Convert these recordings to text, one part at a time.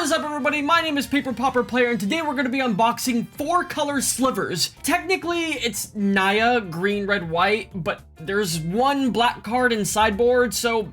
What is up, everybody? My name is Pauper Player, and today we're going to be unboxing 4-color slivers. Technically, it's Naya, green, red, white, but there's one black card in Sideboard, so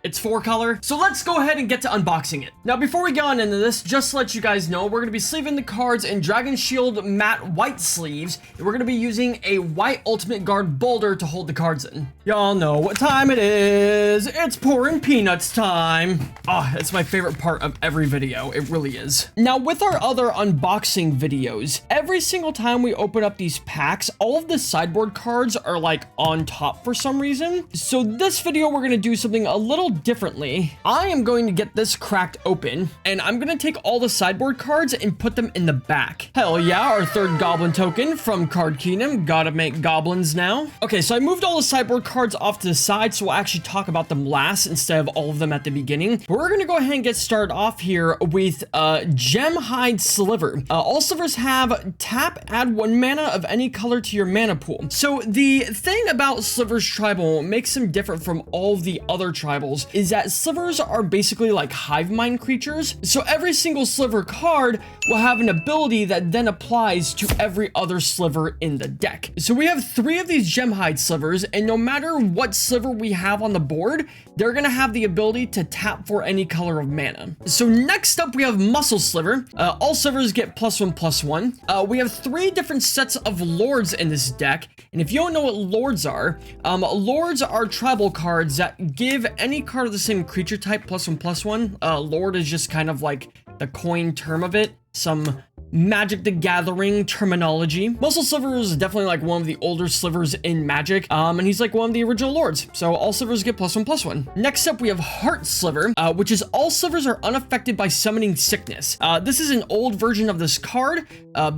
it's 4-color. So let's go ahead and get to unboxing it. Now, before we get on into this, just to let you guys know, we're going to be sleeving the cards in Dragon Shield matte white sleeves, and we're going to be using a white Ultimate Guard boulder to hold the cards in. Y'all know what time it is. It's pouring peanuts time. Ah, it's my favorite part of every video. It really is. Now, with our other unboxing videos, every single time we open up these packs, all of the sideboard cards are like on top for some reason. So this video, we're going to do something a little differently. I am going to get this cracked open, and I'm going to take all the sideboard cards and put them in the back. Hell yeah, our third goblin token from Card Kingdom. Gotta make goblins now. Okay, so I moved all the sideboard cards off to the side, so we'll actually talk about them last instead of all of them at the beginning. But we're gonna go ahead and get started off here with Gem Sliver. All slivers have tap, add 1 mana of any color to your mana pool. So the thing about Slivers Tribal makes them different from all of the other tribals is that slivers are basically like hive mind creatures. So every single sliver card will have an ability that then applies to every other sliver in the deck. So we have 3 of these Gemhide slivers, and no matter what sliver we have on the board, they're gonna have the ability to tap for any color of mana. So next up, we have Muscle Sliver. All slivers get +1/+1. We have 3 different sets of lords in this deck, and if you don't know what lords are tribal cards that give any card of the same creature type +1/+1. Lord is just kind of like the coin term of it. Some Magic the Gathering terminology. Muscle Sliver is definitely like one of the older slivers in Magic, and he's like one of the original lords. So all slivers get +1/+1. Next up, we have Heart Sliver, which is all slivers are unaffected by summoning sickness. This is an old version of this card.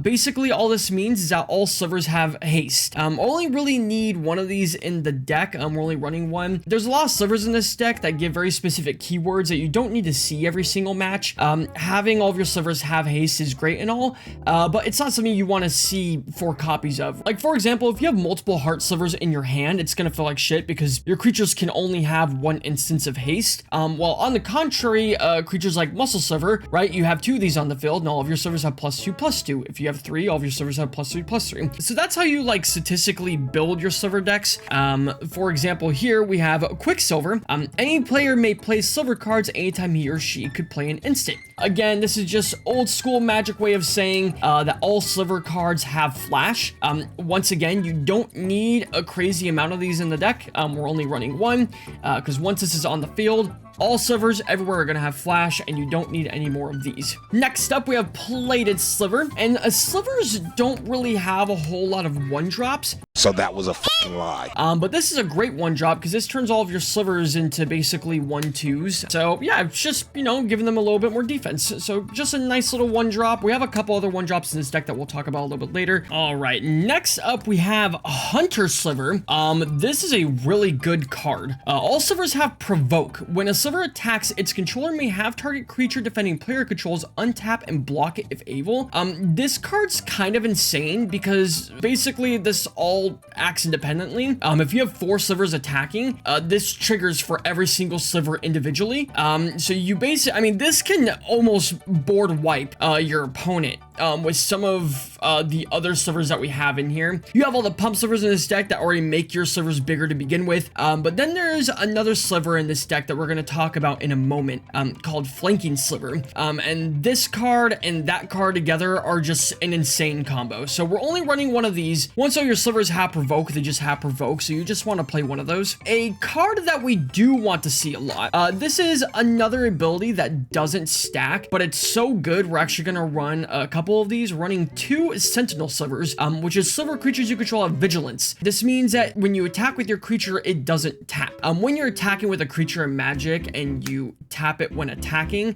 Basically, all this means is that all slivers have haste. Only really need one of these in the deck. We're only running one. There's a lot of slivers in this deck that give very specific keywords that you don't need to see every single match. Having all of your slivers have haste is great and all, but it's not something you want to see 4 copies of. Like, for example, if you have multiple heart slivers in your hand, it's gonna feel like shit because your creatures can only have 1 instance of haste. While on the contrary, creatures like Muscle Sliver, right, you have 2 of these on the field, and all of your slivers have +2/+2. If you have 3, all of your slivers have +3/+3. So that's how you like statistically build your sliver decks. For example, here we have Quicksilver. Any player may play sliver cards anytime he or she could play an instant. Again, this is just old school Magic way of saying that all sliver cards have flash. Once again, you don't need a crazy amount of these in the deck. We're only running 1 because once this is on the field, all slivers everywhere are going to have flash, and you don't need any more of these. Next up, we have Plated Sliver, and slivers don't really have a whole lot of 1-drops. So that was a fucking lie. But this is a great 1-drop because this turns all of your slivers into basically 1/2s. So yeah, it's just, you know, giving them a little bit more defense. So just a nice little 1-drop. We have a couple other 1-drops in this deck that we'll talk about a little bit later. All right, next up we have Hunter Sliver. This is a really good card. All slivers have Provoke. When a sliver attacks, its controller may have target creature defending player controls untap and block it if able. This card's kind of insane because basically this all acts independently. If you have 4 slivers attacking, this triggers for every single sliver individually. So you basically, I mean, this can almost board wipe your opponent. With some of the other slivers that we have in here. You have all the pump slivers in this deck that already make your slivers bigger to begin with, but then there's another sliver in this deck that we're going to talk about in a moment, called Flanking Sliver, and this card and that card together are just an insane combo. So we're only running 1 of these. Once all your slivers have Provoke, they just have Provoke, so you just want to play 1 of those. A card that we do want to see a lot, this is another ability that doesn't stack, but it's so good, we're actually going to run a couple of these, running 2 Sentinel Slivers, which is sliver creatures you control have Vigilance. This means that when you attack with your creature, it doesn't tap. When you're attacking with a creature in Magic and you tap it when attacking,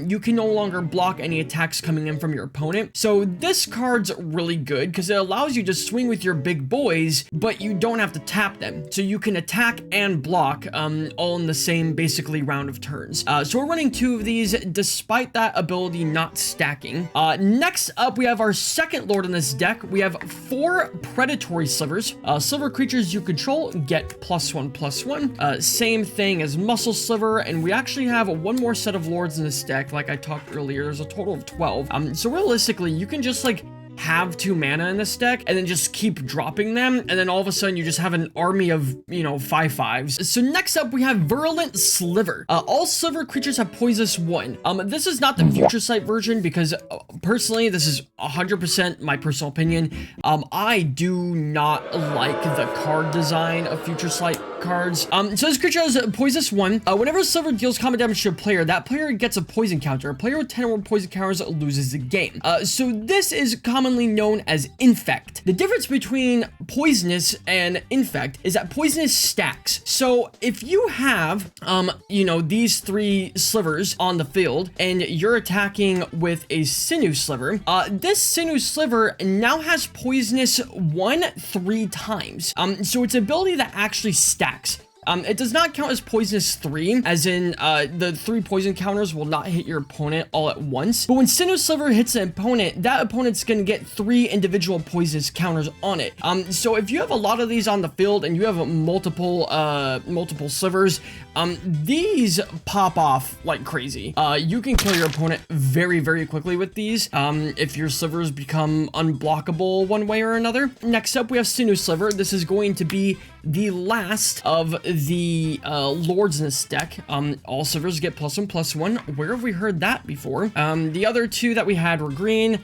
you can no longer block any attacks coming in from your opponent. So this card's really good because it allows you to swing with your big boys, but you don't have to tap them. So you can attack and block all in the same basically round of turns. So we're running 2 of these despite that ability not stacking. Next up, we have our second lord in this deck. We have 4 Predatory Slivers. Sliver creatures you control get +1/+1. Same thing as Muscle Sliver. Pauper, and we actually have one more set of lords in this deck. Like I talked earlier, there's a total of 12. So realistically, you can just like have 2 mana in this deck and then just keep dropping them, and then all of a sudden you just have an army of, you know, 5/5s. So next up we have Virulent Sliver. All Sliver creatures have poisonous 1. This is not the Future Sight version because personally this is 100% my personal opinion. I do not like the card design of Future Sight cards. So this creature has a poisonous 1. Whenever a Sliver deals combat damage to a player, that player gets a poison counter. A player with 10 or more poison counters loses the game. So this is commonly known as Infect. The difference between poisonous and infect is that poisonous stacks. So if you have, you know, these 3 slivers on the field and you're attacking with a Sinew Sliver, this Sinew Sliver now has poisonous 1 3 times. So its ability that actually stacks. It does not count as poisonous 3, as in the 3 poison counters will not hit your opponent all at once. But when Sinew Sliver hits an opponent, that opponent's gonna get 3 individual poisonous counters on it. So if you have a lot of these on the field and you have multiple slivers, these pop off like crazy. You can kill your opponent very, very quickly with these if your slivers become unblockable one way or another. Next up, we have Sinew Sliver. This is going to be the last of the lords in this deck. All slivers get +1/+1. Where have we heard that before? The other 2 that we had were green.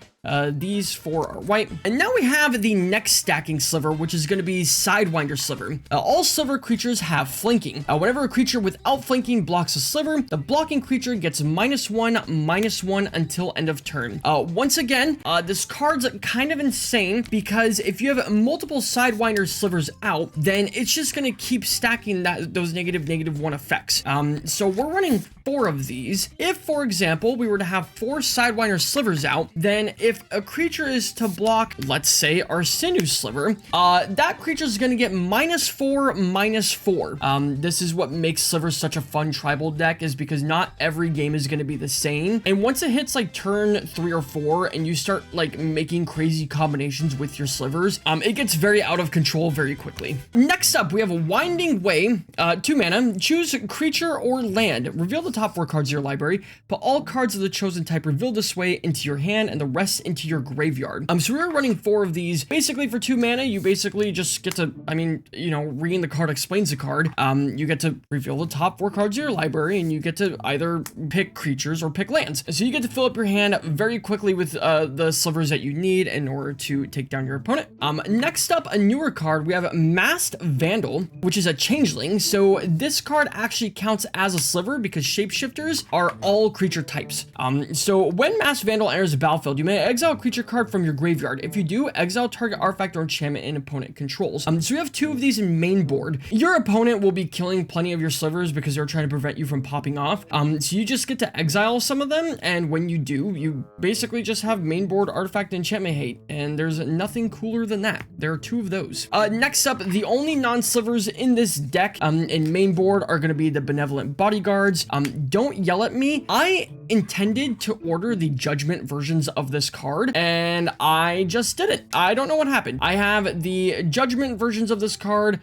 These 4 are white. And now we have the next stacking sliver, which is going to be Sidewinder Sliver. All sliver creatures have flanking. Whenever a creature without flanking blocks a sliver, the blocking creature gets -1/-1 until end of turn. Once again, this card's kind of insane because if you have multiple Sidewinder Slivers out, then it's just going to keep stacking those -1 effects. So we're running 4 of these. If, for example, we were to have 4 Sidewinder Slivers out, then if a creature is to block, let's say, our Sinew Sliver, that creature is going to get -4/-4. This is what makes Slivers such a fun tribal deck, is because not every game is going to be the same. And once it hits like turn 3 or 4 and you start like making crazy combinations with your Slivers, it gets very out of control very quickly. Next up, we have a Winding Way, 2 mana. Choose creature or land. Reveal the top 4 cards of your library. Put all cards of the chosen type revealed this way into your hand and the rest into your graveyard. So we're running 4 of these. Basically for 2 mana, you basically just get to, I mean, you know, reading the card explains the card. You get to reveal the top 4 cards of your library, and you get to either pick creatures or pick lands. So you get to fill up your hand very quickly with the slivers that you need in order to take down your opponent. Next up, a newer card, we have Masked Vandal, which is a changeling. So this card actually counts as a sliver because shapeshifters are all creature types. So when Masked Vandal enters the battlefield, you may exile a creature card from your graveyard. If you do, exile target artifact or enchantment an opponent controls. So you have 2 of these in main board. Your opponent will be killing plenty of your slivers because they're trying to prevent you from popping off. So you just get to exile some of them, and when you do, you basically just have main board artifact enchantment hate, and there's nothing cooler than that. There are 2 of those. Next up, the only non-slivers in this deck in main board are going to be the Benevolent Bodyguards. Don't yell at me. I intended to order the Judgment versions of this card, and I just didn't. I don't know what happened. I have the Judgment versions of this card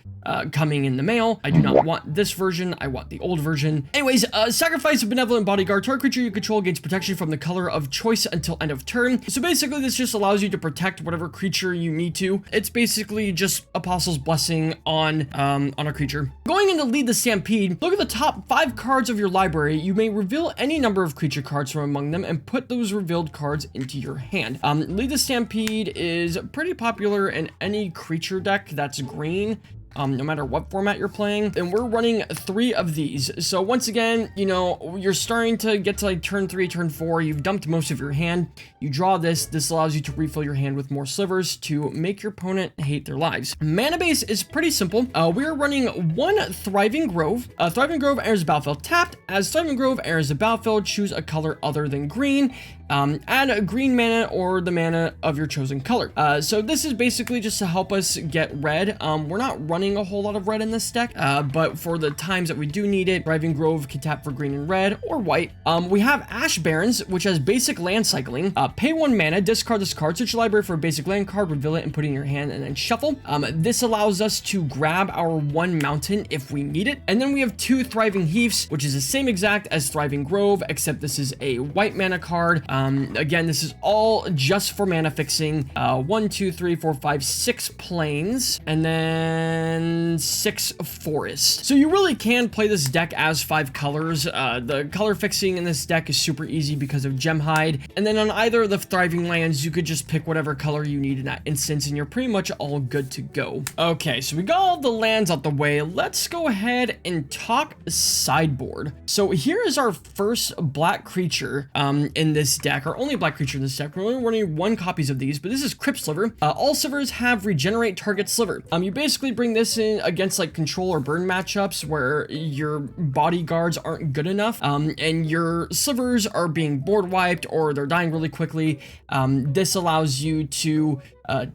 coming in the mail. I do not want this version. I want the old version. Anyways, sacrifice a Benevolent Bodyguard. Target creature you control gains protection from the color of choice until end of turn. So basically, this just allows you to protect whatever creature you need to. It's basically just Apostle's Blessing on a creature. Going into Lead the Stampede, look at the top 5 cards of your library. You may reveal any number of creature cards from among them and put those revealed cards into your hand. Lead the Stampede is pretty popular in any creature deck that's green. no matter what format you're playing. And we're running 3 of these. So once again, you know, you're starting to get to like turn 3, turn 4. You've dumped most of your hand. You draw this. This allows you to refill your hand with more slivers to make your opponent hate their lives. Mana base is pretty simple. We are running 1 Thriving Grove. Thriving Grove enters the battlefield tapped. As Thriving Grove enters the battlefield, choose a color other than green. Add a green mana or the mana of your chosen color. So this is basically just to help us get red. We're not running running a whole lot of red in this deck, but for the times that we do need it, Thriving Grove can tap for green and red or white. We have Ash Barrens, which has basic land cycling. Pay 1 mana, discard this card, search your library for a basic land card, reveal it, and put it in your hand, and then shuffle. This allows us to grab our 1 mountain if we need it. And then we have 2 Thriving Heaths, which is the same exact as Thriving Grove, except this is a white mana card. Again, this is all just for mana fixing. 1, 2, 3, 4, 5, 6 plains, and then 6 forests. So you really can play this deck as 5 colors. The color fixing in this deck is super easy because of Gem Hide. And then on either of the Thriving lands, you could just pick whatever color you need in that instance, and you're pretty much all good to go. Okay, so we got all the lands out the way. Let's go ahead and talk sideboard. So here is our first black creature in this deck, our only black creature in this deck. We're only running 1 copies of these, but this is Crypt Sliver. All slivers have regenerate target sliver. You basically bring this in against like control or burn matchups where your bodyguards aren't good enough, and your slivers are being board wiped or they're dying really quickly. This allows you to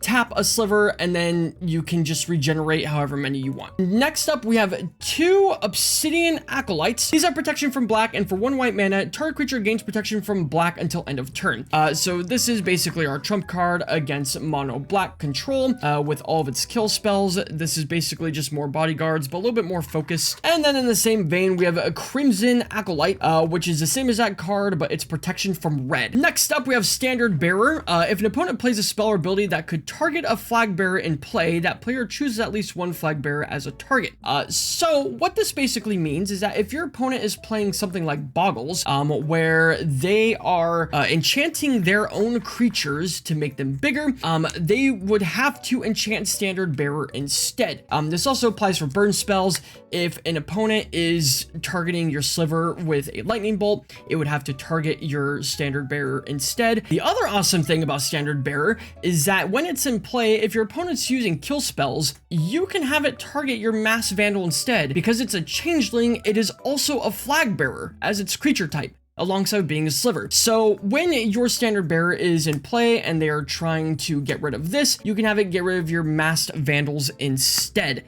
tap a sliver, and then you can just regenerate however many you want. Next up, we have 2 Obsidian Acolytes. These have protection from black, and for 1 white mana, target creature gains protection from black until end of turn. So this is basically our trump card against mono black control with all of its kill spells. This is basically just more bodyguards, but a little bit more focused. And then in the same vein, we have a Crimson Acolyte, which is the same as that card, but it's protection from red. Next up, we have Standard Bearer. If an opponent plays a spell or ability that could target a flag bearer in play, that player chooses at least 1 flag bearer as a target. So what this basically means is that if your opponent is playing something like Boggles, where they are enchanting their own creatures to make them bigger, they would have to enchant Standard Bearer instead. This also applies for burn spells. If an opponent is targeting your sliver with a lightning bolt, it would have to target your Standard Bearer instead. The other awesome thing about Standard Bearer is that when it's in play, if your opponent's using kill spells, you can have it target your Mass Vandal instead. Because it's a changeling, it is also a flag bearer as its creature type, alongside being a sliver. So when your Standard Bearer is in play and they are trying to get rid of this, you can have it get rid of your masked vandals instead.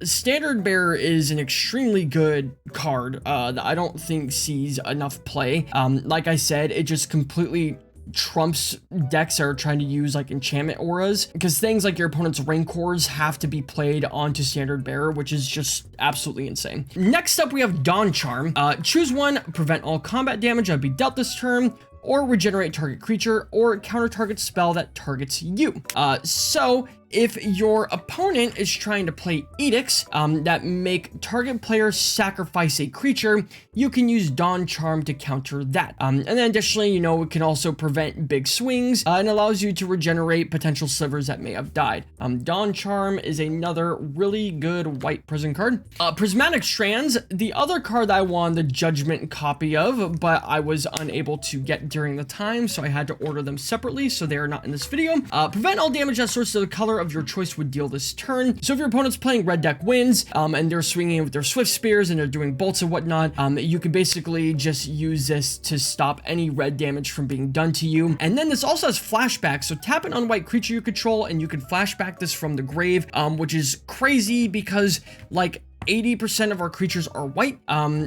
Standard Bearer is an extremely good card that I don't think sees enough play. Like I said, it just completely trumps decks that are trying to use like enchantment auras, because things like your opponent's Rancors have to be played onto Standard Bearer, which is just absolutely insane. Next up, we have Dawn Charm. Choose 1, prevent all combat damage that would be dealt this turn, or regenerate target creature, or counter target spell that targets you. So if your opponent is trying to play edicts that make target player sacrifice a creature, you can use Dawn Charm to counter that. And then additionally, you know, it can also prevent big swings and allows you to regenerate potential slivers that may have died. Dawn Charm is another really good white prison card. Prismatic Strands, the other card that I wanted the Judgment copy of, but I was unable to get during the time, so I had to order them separately, so they are not in this video. Prevent all damage that source of the color of your choice would deal this turn. So if your opponent's playing red deck wins, and they're swinging with their swift spears and they're doing bolts and whatnot, you could basically just use this to stop any red damage from being done to you. And then this also has flashback, so tap an unwhite creature you control and you can flashback this from the grave, which is crazy because like 80% of our creatures are white,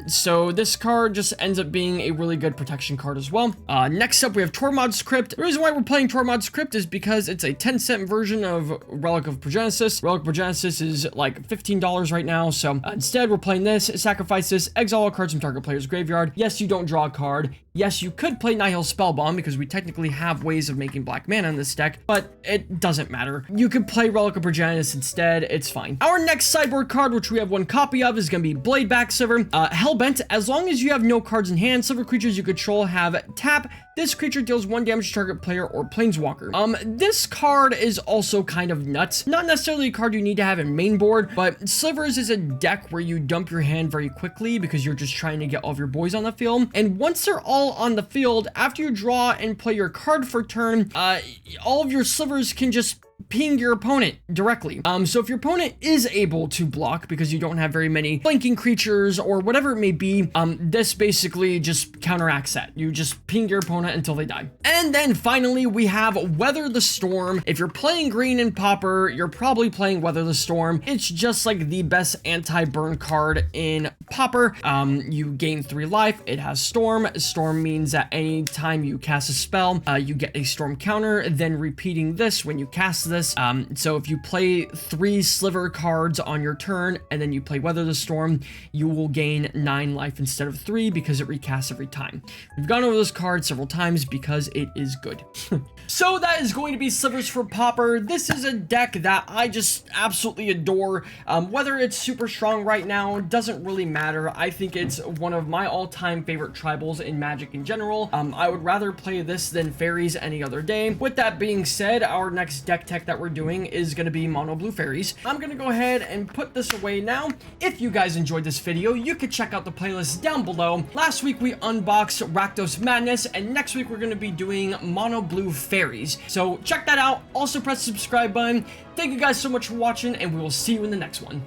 so this card just ends up being a really good protection card as well. Next up, we have Tormod's Crypt. The reason why we're playing Tormod's Crypt is because it's a 10-cent version of Relic of Progenesis. Relic of Progenesis is like $15 right now, so instead we're playing this, sacrifice this, exile all cards from target player's graveyard. Yes, you don't draw a card. Yes, you could play Nihil Spellbomb because we technically have ways of making black mana in this deck, but it doesn't matter. You could play Relic of Progenesis instead, it's fine. Our next sideboard card, which we have 1 copy of, is going to be Bladeback Sliver. Hellbent, as long as you have no cards in hand, Sliver creatures you control have tap. This creature deals 1 damage to target player or planeswalker. This card is also kind of nuts. Not necessarily a card you need to have in main board, but Slivers is a deck where you dump your hand very quickly because you're just trying to get all of your boys on the field. And once they're all on the field, after you draw and play your card for turn, all of your Slivers can just ping your opponent directly. So if your opponent is able to block because you don't have very many flanking creatures or whatever it may be, this basically just counteracts that. You just ping your opponent until they die. And then finally, we have Weather the Storm. If you're playing green in Pauper, you're probably playing Weather the Storm. It's just like the best anti-burn card in Pauper. You gain 3 life. It has Storm. Storm means that any time you cast a spell, you get a Storm counter, then repeating this when you cast this. So if you play 3 Sliver cards on your turn, and then you play Weather the Storm, you will gain 9 life instead of 3 because it recasts every time. We've gone over this card several times because it is good. So that is going to be Slivers for Pauper. This is a deck that I just absolutely adore. Whether it's super strong right now doesn't really matter. I think it's one of my all-time favorite tribals in Magic in general. I would rather play this than fairies any other day. With that being said, our next deck tech that we're doing is going to be mono blue fairies. I'm going to go ahead and put this away now. If you guys enjoyed this video, you could check out the playlist down below. Last week we unboxed Rakdos Madness, and next week we're going to be doing mono blue fairies. So check that out. Also press the subscribe button. Thank you guys so much for watching, and we will see you in the next one.